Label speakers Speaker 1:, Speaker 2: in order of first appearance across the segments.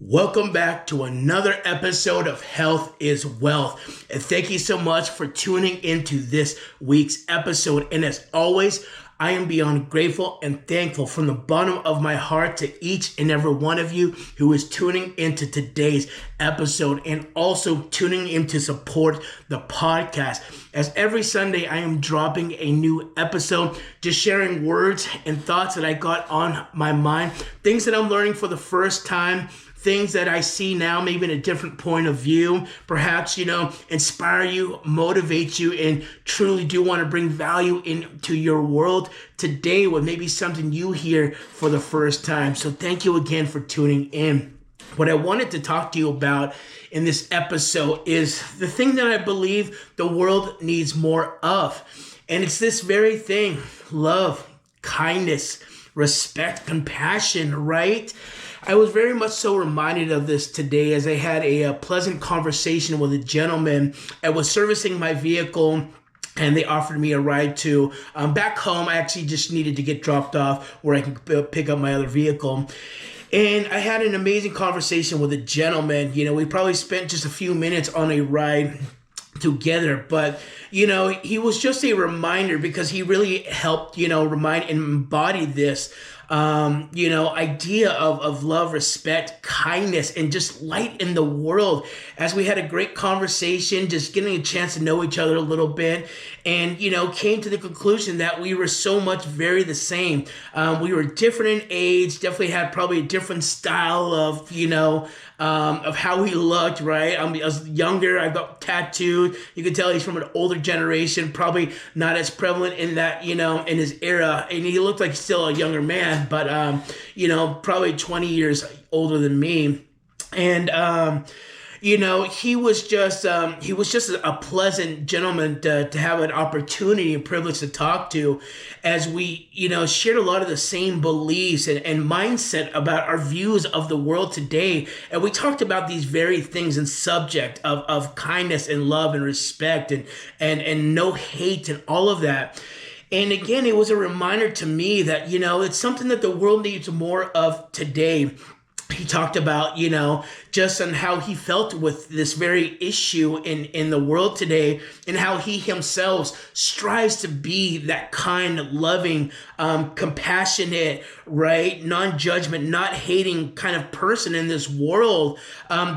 Speaker 1: Welcome back to another episode of Health is Wealth. And thank you so much for tuning into this week's episode. And as always, I am beyond grateful and thankful from the bottom of my heart to each and every one of you who is tuning into today's episode and also tuning in to support the podcast. As every Sunday, I am dropping a new episode, just sharing words and thoughts that I got on my mind, things that I'm learning for the first time, things that I see now, maybe in a different point of view, perhaps, inspire you, motivate you, and truly do want to bring value into your world today with maybe something you hear for the first time. So thank you again for tuning in. What I wanted to talk to you about in this episode is the thing that I believe the world needs more of. And it's this very thing: love, kindness, respect, compassion, right? I was very much so reminded of this today as I had a pleasant conversation with a gentleman. I was servicing my vehicle and they offered me a ride to back home. I actually just needed to get dropped off where I can pick up my other vehicle. And I had an amazing conversation with a gentleman. We probably spent just a few minutes on a ride together, but he was just a reminder because he really helped remind and embody this idea of love, respect, kindness, and just light in the world. As we had a great conversation, just getting a chance to know each other a little bit, and came to the conclusion that we were so much very the same. We were different in age, definitely had probably a different style of how he looked, right? I was younger, I got tattooed. You can tell he's from an older generation, probably not as prevalent in that, in his era. And he looked like still a younger man, but, probably 20 years older than me. And, he was just a pleasant gentleman to have an opportunity and privilege to talk to, as we, shared a lot of the same beliefs and mindset about our views of the world today. And we talked about these very things and subject of kindness and love and respect and no hate and all of that. And again, it was a reminder to me that, it's something that the world needs more of today. He talked about, just on how he felt with this very issue in the world today, and how he himself strives to be that kind, loving, compassionate, right, non-judgment, not hating kind of person in this world,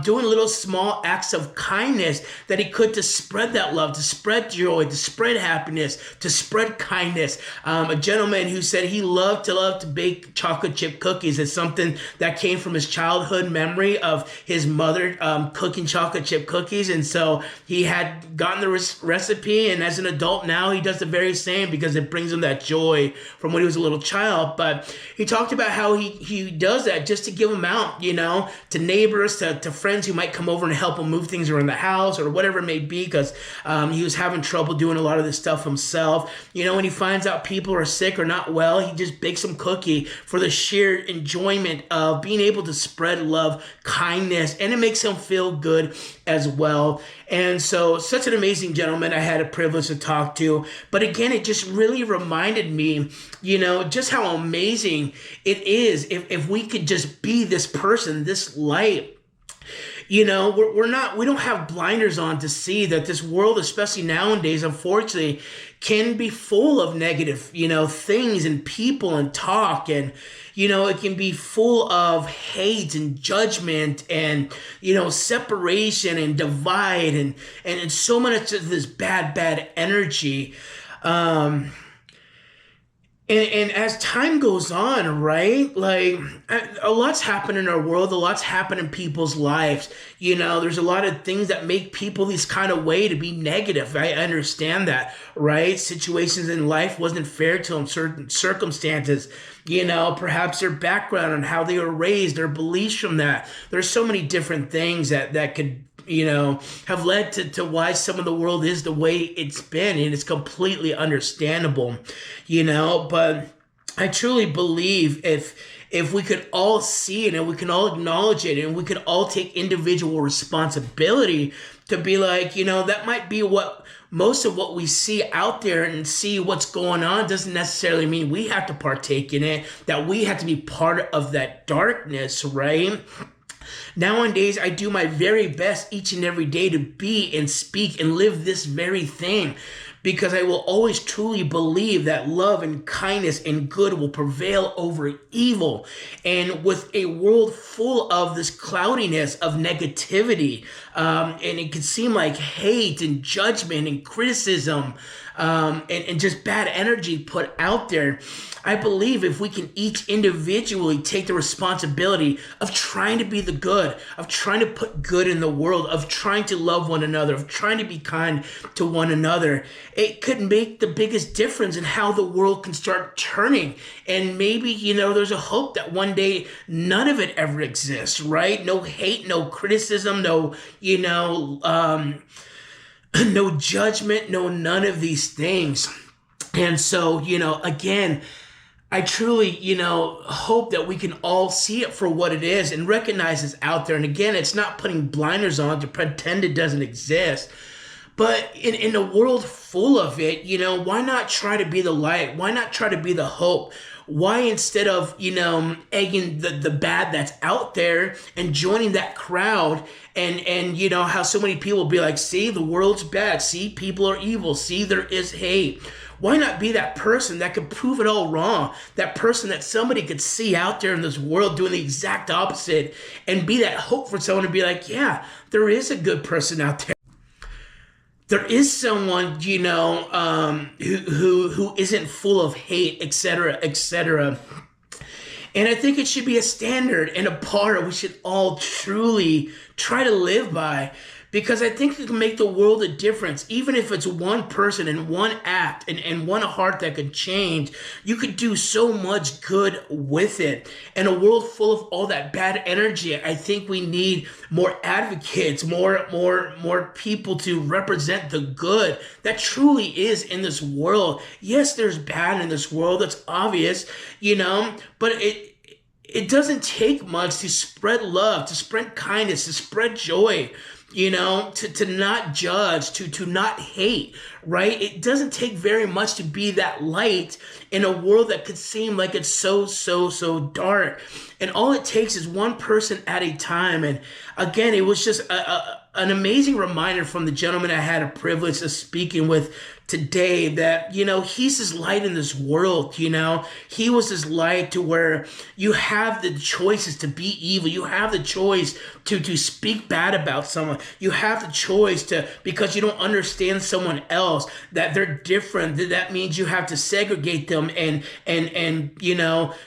Speaker 1: doing little small acts of kindness that he could to spread that love, to spread joy, to spread happiness, to spread kindness. A gentleman who said he loved to bake chocolate chip cookies. It's something that came from his childhood memory of his mother cooking chocolate chip cookies, and so he had gotten the recipe, and as an adult now he does the very same because it brings him that joy from when he was a little child. But he talked about how he does that just to give them out, to neighbors, to friends who might come over and help him move things around the house or whatever it may be, because he was having trouble doing a lot of this stuff himself. When he finds out people are sick or not well, he just bakes some cookie for the sheer enjoyment of being able to spread love, kindness, and it makes him feel good as well. And so, such an amazing gentleman I had a privilege to talk to. But again, it just really reminded me, just how amazing it is if we could just be this person, this light. We don't have blinders on to see that this world, especially nowadays, unfortunately, can be full of negative, things and people and talk, and, it can be full of hate and judgment and, separation and divide and so much of this bad energy. And as time goes on, right, like a lot's happened in our world, a lot's happened in people's lives. There's a lot of things that make people this kind of way to be negative. I understand that, right? Situations in life wasn't fair to them, certain circumstances, perhaps their background and how they were raised, their beliefs from that. There's so many different things that could have led to why some of the world is the way it's been, and it's completely understandable, but I truly believe if we could all see it and we can all acknowledge it and we could all take individual responsibility to be like, that might be what most of what we see out there and see what's going on doesn't necessarily mean we have to partake in it, that we have to be part of that darkness, right? Nowadays, I do my very best each and every day to be and speak and live this very thing, because I will always truly believe that love and kindness and good will prevail over evil. And with a world full of this cloudiness of negativity, and it can seem like hate and judgment and criticism, and just bad energy put out there, I believe if we can each individually take the responsibility of trying to be the good, of trying to put good in the world, of trying to love one another, of trying to be kind to one another, it could make the biggest difference in how the world can start turning. And maybe, there's a hope that one day none of it ever exists, right? No hate, no criticism, no, no judgment, no none of these things. And so, again, I truly, hope that we can all see it for what it is and recognize it's out there. And again, it's not putting blinders on to pretend it doesn't exist. But in a world full of it, why not try to be the light? Why not try to be the hope? Why, instead of, egging the bad that's out there and joining that crowd, and how so many people will be like, see, the world's bad. See, people are evil. See, there is hate. Why not be that person that could prove it all wrong? That person that somebody could see out there in this world doing the exact opposite, and be that hope for someone to be like, yeah, there is a good person out there. There is someone, who isn't full of hate, etc., etc. And I think it should be a standard and a part we should all truly try to live by, because I think it can make the world a difference. Even if it's one person and one act and one heart that could change, you could do so much good with it. In a world full of all that bad energy, I think we need more advocates, more people to represent the good that truly is in this world. Yes, there's bad in this world. That's obvious, but it doesn't take much to spread love, to spread kindness, to spread joy, to not judge, to not hate, right? It doesn't take very much to be that light in a world that could seem like it's so dark. And all it takes is one person at a time. And again, it was just an amazing reminder from the gentleman I had a privilege of speaking with today, that, he's his light in this world. He was his light to where you have the choices to be evil. You have the choice to speak bad about someone. You have the choice to, because you don't understand someone else, that they're different, that means you have to segregate them and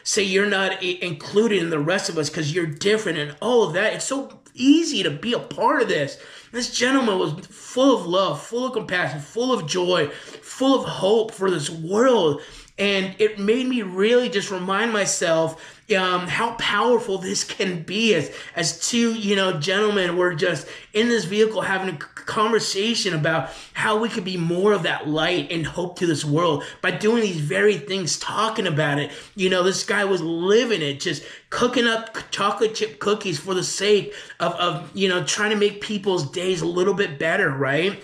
Speaker 1: say you're not included in the rest of us because you're different and all of that. It's so easy to be a part of this. This gentleman was full of love, full of compassion, full of joy, full of hope for this world. And it made me really just remind myself how powerful this can be, as two, gentlemen were just in this vehicle having a conversation about how we could be more of that light and hope to this world by doing these very things, talking about it. This guy was living it, just cooking up chocolate chip cookies for the sake of trying to make people's days a little bit better, right?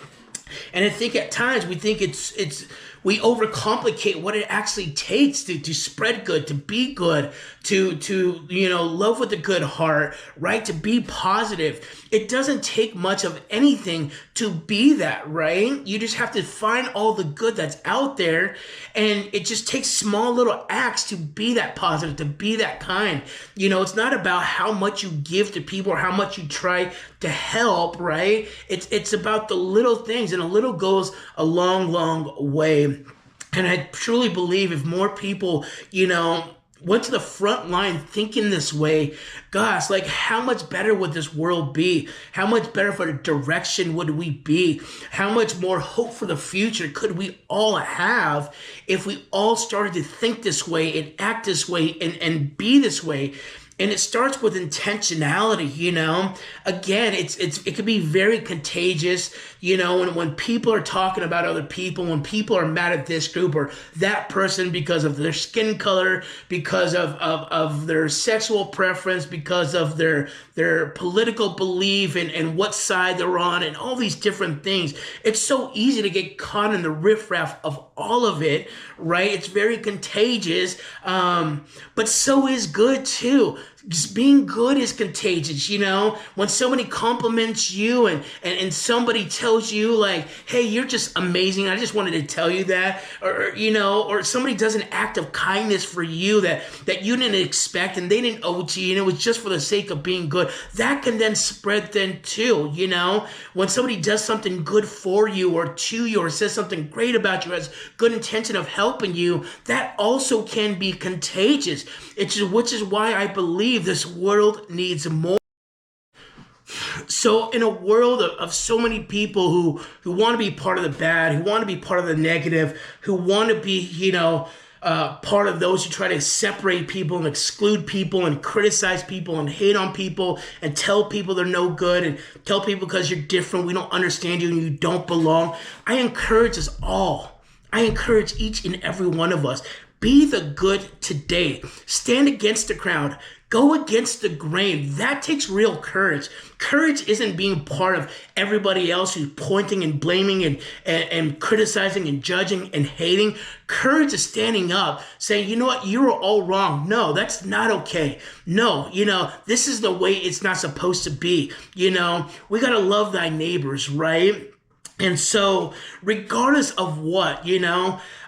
Speaker 1: And I think at times we think we overcomplicate what it actually takes to spread good, to be good, to love with a good heart, right? To be positive. It doesn't take much of anything to be that, right? You just have to find all the good that's out there, and it just takes small little acts to be that positive, to be that kind. It's not about how much you give to people or how much you try to help, right? It's about the little things, and a little goes a long way. And I truly believe if more people, went to the front line thinking this way, gosh, like how much better would this world be? How much better for the direction would we be? How much more hope for the future could we all have if we all started to think this way and act this way and be this way? And it starts with intentionality, Again, it can be very contagious, when people are talking about other people, when people are mad at this group or that person because of their skin color, because of their sexual preference, because of their political belief and what side they're on and all these different things. It's so easy to get caught in the riffraff of all of it, right? It's very contagious, but so is good too. Just being good is contagious, when somebody compliments you and somebody tells you like, hey, you're just amazing, I just wanted to tell you that, or somebody does an act of kindness for you that you didn't expect and they didn't owe to you and it was just for the sake of being good, that can then spread then too. When somebody does something good for you or to you or says something great about you, has good intention of helping you, that also can be contagious. Which is why I believe this world needs more. So in a world of so many people who want to be part of the bad, who want to be part of the negative, who want to be, part of those who try to separate people and exclude people and criticize people and hate on people and tell people they're no good and tell people because you're different, we don't understand you and you don't belong. I encourage us all. I encourage each and every one of us. Be the good today. Stand against the crowd. Go against the grain. That takes real courage. Courage isn't being part of everybody else who's pointing and blaming and criticizing and judging and hating. Courage is standing up, saying, you know what, you were all wrong. No, that's not okay. No, this is the way it's not supposed to be. We got to love thy neighbors, right? And so regardless of what,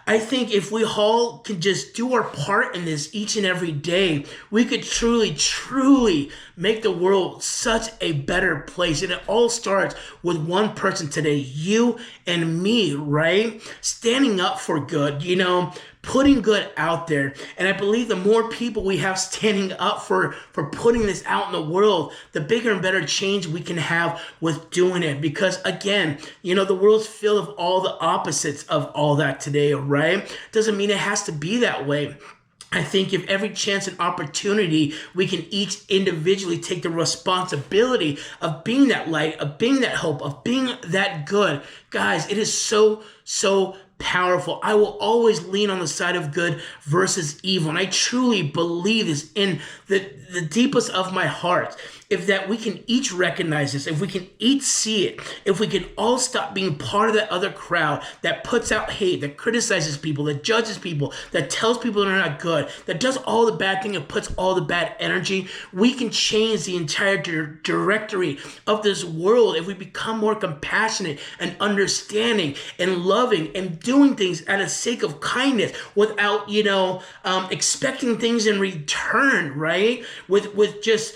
Speaker 1: I think if we all can just do our part in this each and every day, we could truly, truly make the world such a better place. And it all starts with one person today, you and me, right? Standing up for good, putting good out there. And I believe the more people we have standing up for putting this out in the world, the bigger and better change we can have with doing it. Because again, the world's filled with all the opposites of all that today, right? Doesn't mean it has to be that way. I think if every chance and opportunity we can each individually take the responsibility of being that light, of being that hope, of being that good, guys, it is so, so powerful. I will always lean on the side of good versus evil. And I truly believe this in the deepest of my heart. If that we can each recognize this, if we can each see it, if we can all stop being part of that other crowd that puts out hate, that criticizes people, that judges people, that tells people they're not good, that does all the bad thing and puts all the bad energy, we can change the entire directory of this world if we become more compassionate and understanding and loving and doing things out of sake of kindness without, expecting things in return, right? With just,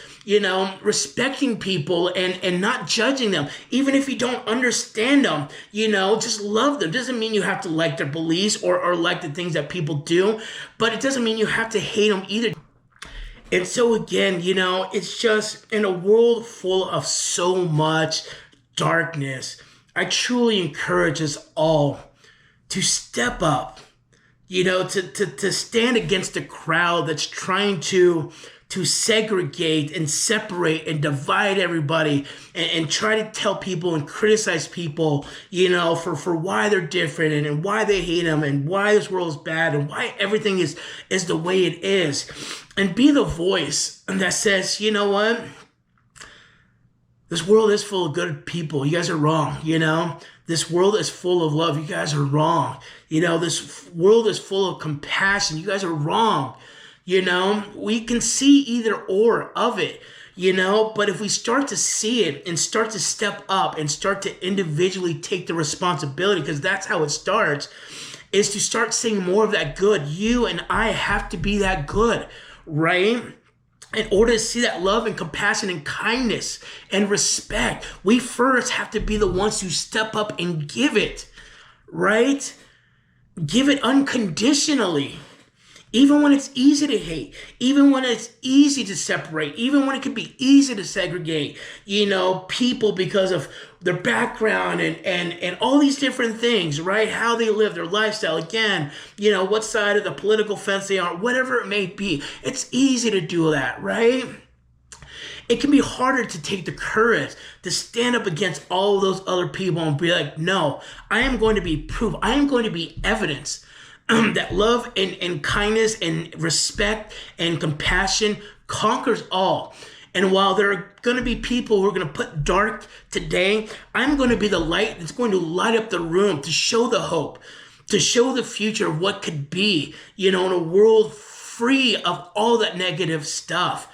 Speaker 1: respecting people and not judging them. Even if you don't understand them, just love them. Doesn't mean you have to like their beliefs or like the things that people do, but it doesn't mean you have to hate them either. And so again, it's just in a world full of so much darkness, I truly encourage us all to step up, to stand against the crowd that's trying to segregate and separate and divide everybody and try to tell people and criticize people, for why they're different and why they hate them and why this world is bad and why everything is the way it is. And be the voice that says, you know what? This world is full of good people. You guys are wrong, This world is full of love. You guys are wrong. This world is full of compassion. You guys are wrong. We can see either or of it, but if we start to see it and start to step up and start to individually take the responsibility, because that's how it starts, is to start seeing more of that good. You and I have to be that good, right? In order to see that love and compassion and kindness and respect, we first have to be the ones who step up and give it, right? Give it unconditionally. Even when it's easy to hate, even when it's easy to separate, even when it can be easy to segregate, people because of their background and all these different things, right? How they live, their lifestyle, again, what side of the political fence they are, whatever it may be. It's easy to do that, right? It can be harder to take the courage to stand up against all of those other people and be like, no, I am going to be proof. I am going to be evidence that love and kindness and respect and compassion conquers all. And while there are going to be people who are going to put dark today, I'm going to be the light that's going to light up the room to show the hope, to show the future of what could be, in a world free of all that negative stuff.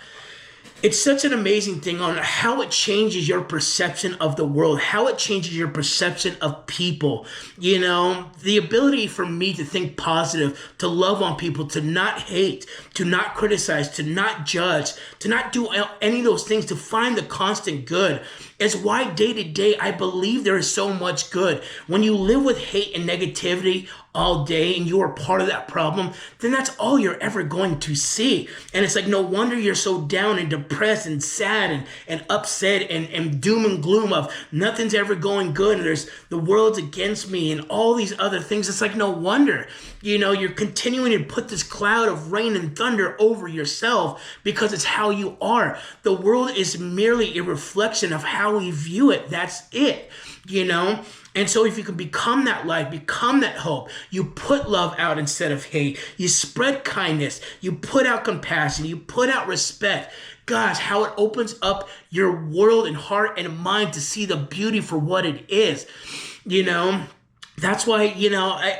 Speaker 1: It's such an amazing thing on how it changes your perception of the world, how it changes your perception of people. The ability for me to think positive, to love on people, to not hate, to not criticize, to not judge, to not do any of those things, to find the constant good is why day to day I believe there is so much good. When you live with hate and negativity all day and you are part of that problem, then that's all you're ever going to see. And it's like, no wonder you're so down and depressed and sad and upset and doom and gloom of nothing's ever going good and the world's against me and all these other things. It's like, no wonder, you're continuing to put this cloud of rain and thunder over yourself because it's how you are. The world is merely a reflection of how we view it. That's it, And so if you can become that light, become that hope, you put love out instead of hate, you spread kindness, you put out compassion, you put out respect. Gosh, how it opens up your world and heart and mind to see the beauty for what it is, That's why,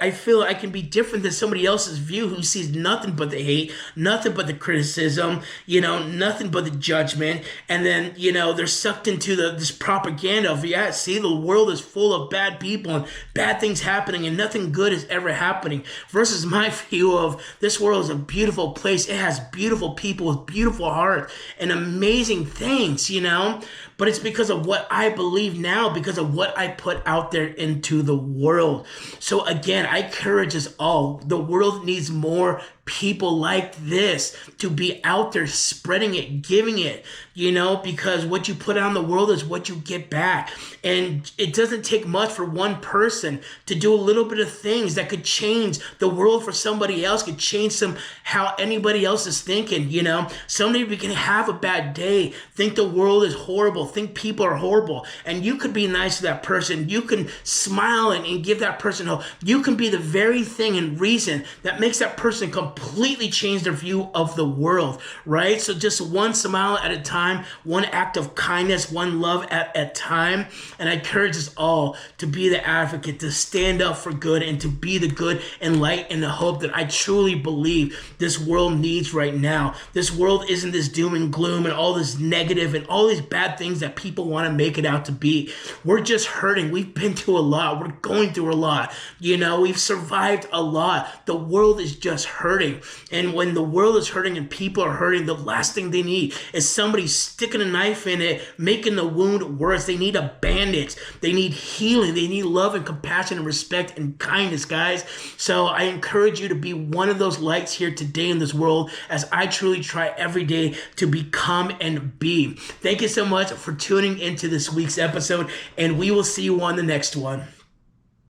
Speaker 1: I feel I can be different than somebody else's view who sees nothing but the hate, nothing but the criticism, nothing but the judgment. And then, they're sucked into this propaganda of, see, the world is full of bad people and bad things happening and nothing good is ever happening. Versus my view of this world is a beautiful place. It has beautiful people with beautiful hearts and amazing things, But it's because of what I believe now, because of what I put out there into the world. So again, I encourage us all. The world needs more people like this to be out there spreading it, giving it, because what you put out in the world is what you get back. And it doesn't take much for one person to do a little bit of things that could change the world for somebody else, could change how anybody else is thinking, Somebody can have a bad day, think the world is horrible, think people are horrible, and you could be nice to that person. You can smile and give that person hope. You can be the very thing and reason that makes that person completely change their view of the world, right? So just one smile at a time, one act of kindness, one love at a time. And I encourage us all to be the advocate, to stand up for good and to be the good and light and the hope that I truly believe this world needs right now. This world isn't this doom and gloom and all this negative and all these bad things that people want to make it out to be. We're just hurting. We've been through a lot. We're going through a lot. We've survived a lot. The world is just hurting. And when the world is hurting and people are hurting, the last thing they need is somebody sticking a knife in it, making the wound worse. They need a bandage. They need healing. They need love and compassion and respect and kindness, guys. So I encourage you to be one of those lights here today in this world as I truly try every day to become and be. Thank you so much for tuning into this week's episode, and we will see you on the next one.